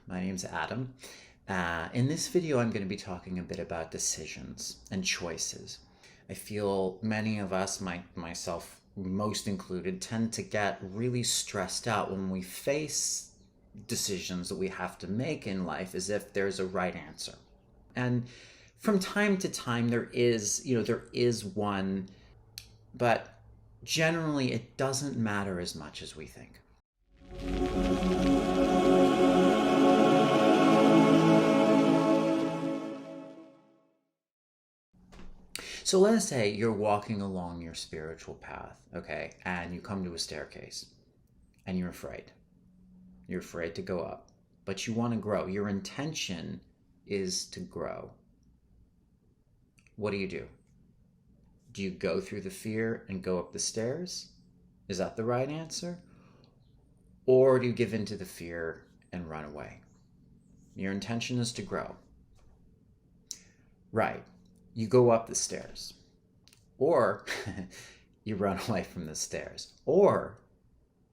My name's Adam. In this video, I'm going to be talking a bit about decisions and choices. I feel many of us, myself most included, tend to get really stressed out when we face decisions that we have to make in life as if there's a right answer. And from time to time, there is one, but generally it doesn't matter as much as we think. So let us say you're walking along your spiritual path, okay, and you come to a staircase and you're afraid. You're afraid to go up, but you want to grow. Your intention is to grow. What do? Do you go through the fear and go up the stairs? Is that the right answer? Or do you give in to the fear and run away? Your intention is to grow. Right. You go up the stairs. Or you run away from the stairs. Or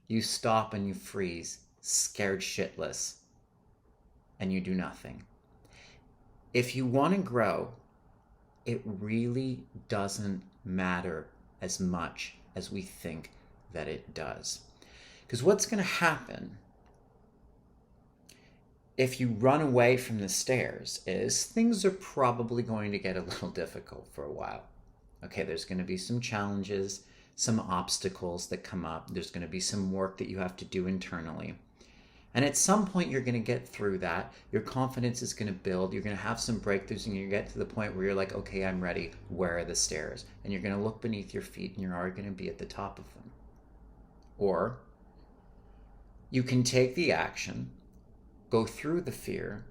you stop and you freeze, scared shitless, and you do nothing. If you want to grow, it really doesn't matter as much as we think that it does. Because what's going to happen if you run away from the stairs is things are probably going to get a little difficult for a while. Okay, there's going to be some challenges, some obstacles that come up. There's going to be some work that you have to do internally. And at some point, you're going to get through that. Your confidence is going to build. You're going to have some breakthroughs, and you get to the point where you're like, okay, I'm ready. Where are the stairs? And you're going to look beneath your feet, and you're already going to be at the top of them. Or you can take the action, go through the fear,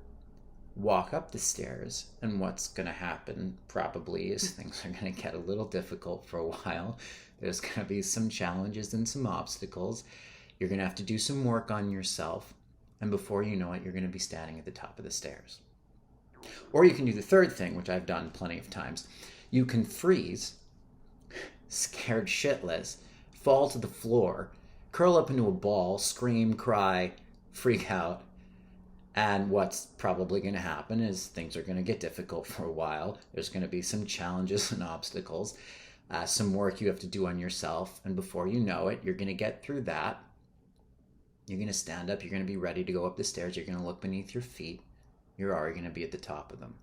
walk up the stairs, and what's going to happen probably is things are going to get a little difficult for a while. There's going to be some challenges and some obstacles. You're going to have to do some work on yourself, and before you know it, you're going to be standing at the top of the stairs. Or you can do the third thing, which I've done plenty of times. You can freeze, scared shitless, fall to the floor, curl up into a ball, scream, cry, freak out, and what's probably going to happen is things are going to get difficult for a while. There's going to be some challenges and obstacles, some work you have to do on yourself, and before you know it, you're going to get through that. You're going to stand up, you're going to be ready to go up the stairs, you're going to look beneath your feet, you're already going to be at the top of them.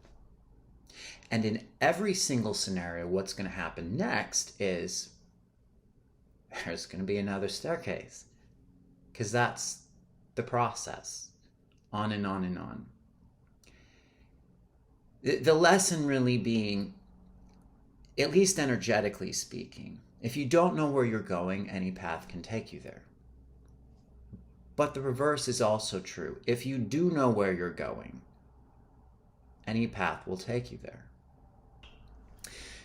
And in every single scenario, what's going to happen next is there's going to be another staircase, because that's the process, on and on and on. The lesson really being, at least energetically speaking, if you don't know where you're going, any path can take you there. But the reverse is also true. If you do know where you're going, any path will take you there.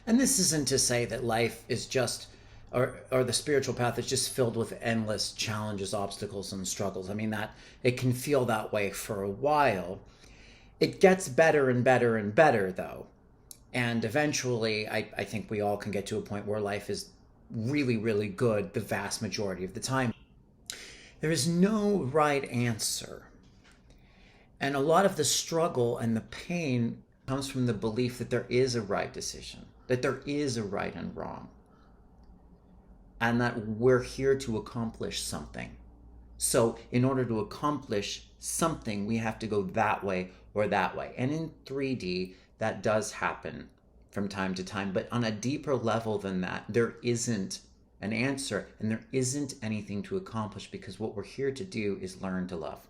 And this isn't to say that life is just, or the spiritual path is just filled with endless challenges, obstacles, and struggles. I mean, that it can feel that way for a while. It gets better and better and better, though. And eventually, I think we all can get to a point where life is really, really good the vast majority of the time. There is no right answer. And a lot of the struggle and the pain comes from the belief that there is a right decision, that there is a right and wrong, and that we're here to accomplish something. So in order to accomplish something, we have to go that way or that way. And in 3D, that does happen from time to time. But on a deeper level than that, there isn't an answer, and there isn't anything to accomplish, because what we're here to do is learn to love.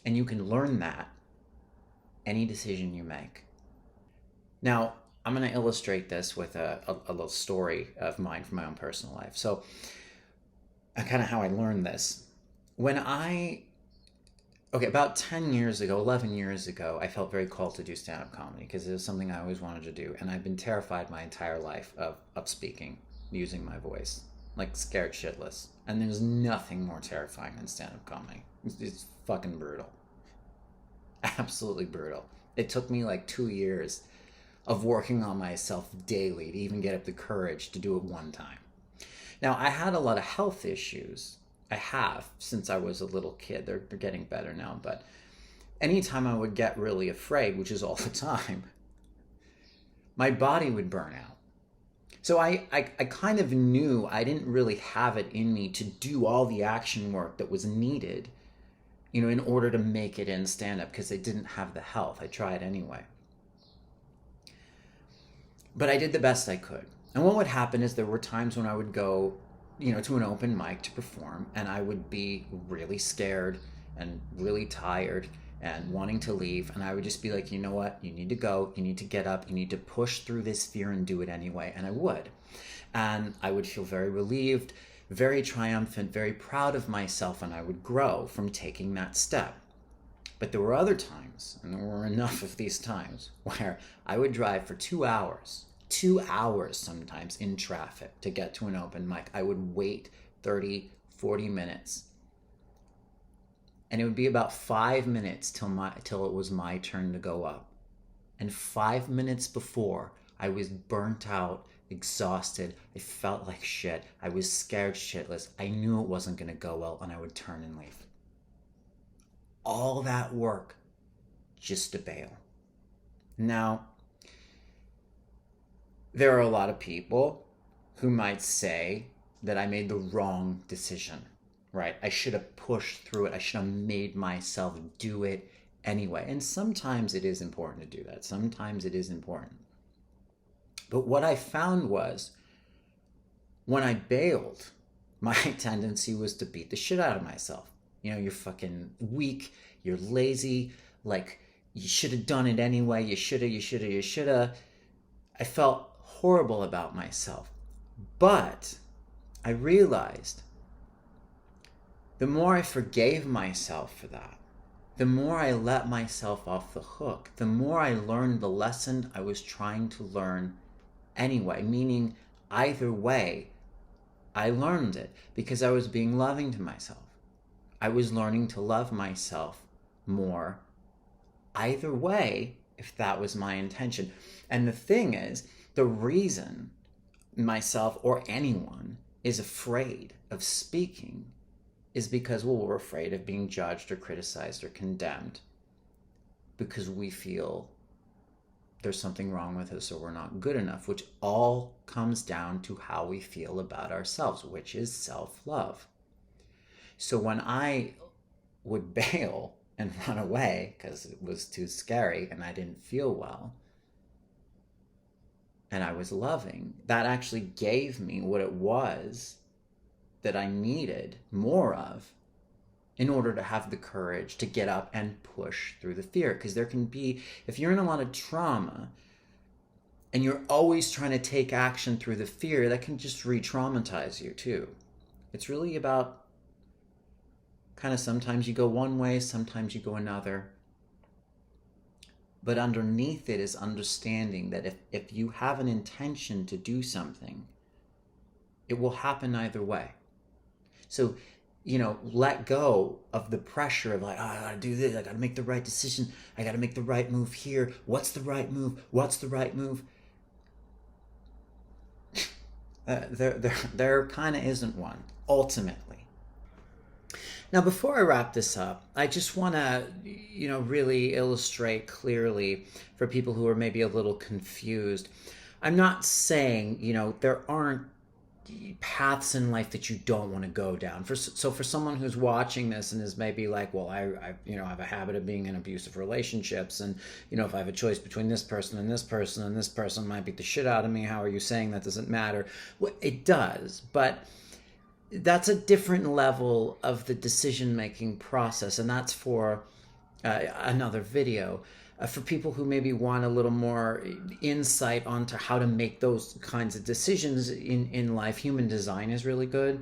And you can learn that any decision you make. Now, I'm going to illustrate this with a little story of mine from my own personal life. So, kind of how I learned this. About 10 years ago, 11 years ago, I felt very called to do stand-up comedy because it was something I always wanted to do. And I've been terrified my entire life of speaking, using my voice, like scared shitless. And there's nothing more terrifying than stand-up comedy. It's fucking brutal. Absolutely brutal. It took me like 2 years of working on myself daily to even get up the courage to do it one time. Now, I had a lot of health issues I have since I was a little kid. They're getting better now, but anytime I would get really afraid, which is all the time, my body would burn out. So I kind of knew I didn't really have it in me to do all the action work that was needed, in order to make it in stand-up, because I didn't have the health. I tried anyway. But I did the best I could. And what would happen is there were times when I would go, to an open mic to perform, and I would be really scared and really tired and wanting to leave. And I would just be like, you know what? You need to go. You need to get up. You need to push through this fear and do it anyway. And I would. And I would feel very relieved, very triumphant, very proud of myself, and I would grow from taking that step. But there were other times, and there were enough of these times, where I would drive for 2 hours sometimes in traffic to get to an open mic. I would wait 30, 40 minutes. And it would be about 5 minutes till it was my turn to go up. And 5 minutes before, I was burnt out, exhausted. I felt like shit. I was scared shitless. I knew it wasn't going to go well, and I would turn and leave. All that work just to bail. Now, there are a lot of people who might say that I made the wrong decision, right? I should have pushed through it. I should have made myself do it anyway. And sometimes it is important to do that. Sometimes it is important. But what I found was, when I bailed, my tendency was to beat the shit out of myself. You're fucking weak. You're lazy. Like, you should have done it anyway. You shoulda. I felt horrible about myself. But I realized the more I forgave myself for that, the more I let myself off the hook, the more I learned the lesson I was trying to learn anyway. Meaning, either way, I learned it because I was being loving to myself. I was learning to love myself more either way, if that was my intention. And the thing is, the reason myself or anyone is afraid of speaking is because, well, we're afraid of being judged or criticized or condemned, because we feel there's something wrong with us or we're not good enough, which all comes down to how we feel about ourselves, which is self-love. So when I would bail and run away because it was too scary and I didn't feel well, and I was loving, that actually gave me what it was that I needed more of in order to have the courage to get up and push through the fear. Because there can be, if you're in a lot of trauma and you're always trying to take action through the fear, that can just re-traumatize you too. It's really about kind of, sometimes you go one way, sometimes you go another. But underneath it is understanding that if you have an intention to do something, it will happen either way. So, let go of the pressure of like, oh, I gotta do this, I gotta make the right decision, I gotta make the right move here. What's the right move? What's the right move? There kind of isn't one, ultimately. Now, before I wrap this up, I just want to, really illustrate clearly for people who are maybe a little confused. I'm not saying, there aren't paths in life that you don't want to go down. So for someone who's watching this and is maybe like, well, I have a habit of being in abusive relationships, and if I have a choice between this person and this person, and this person might beat the shit out of me, how are you saying that doesn't matter? Well, it does, but that's a different level of the decision-making process, and that's for another video. For people who maybe want a little more insight onto how to make those kinds of decisions in life, human design is really good.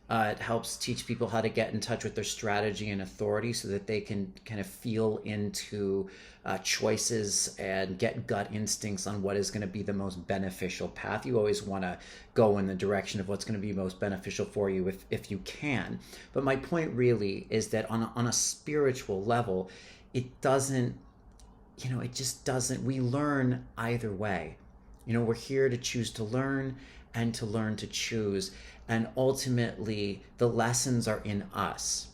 It helps teach people how to get in touch with their strategy and authority so that they can kind of feel into choices and get gut instincts on what is going to be the most beneficial path. You always want to go in the direction of what's going to be most beneficial for you if you can. But my point really is that on a spiritual level, it doesn't, it just doesn't, we learn either way. We're here to choose to learn and to learn to choose. And ultimately, the lessons are in us,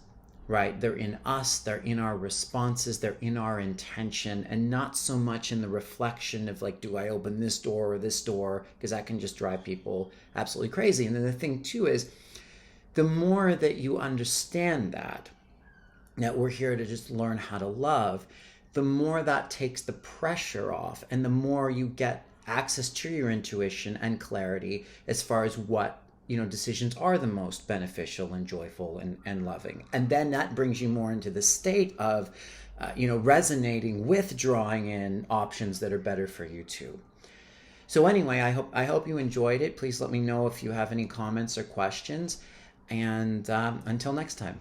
right? They're in us, they're in our responses, they're in our intention, and not so much in the reflection of like, do I open this door or this door? Because that can just drive people absolutely crazy. And then the thing too is, the more that you understand that we're here to just learn how to love, the more that takes the pressure off, and the more you get access to your intuition and clarity as far as what decisions are the most beneficial and joyful and loving. And then that brings you more into the state of resonating with drawing in options that are better for you too. So anyway, I hope you enjoyed it. Please let me know if you have any comments or questions, and until next time.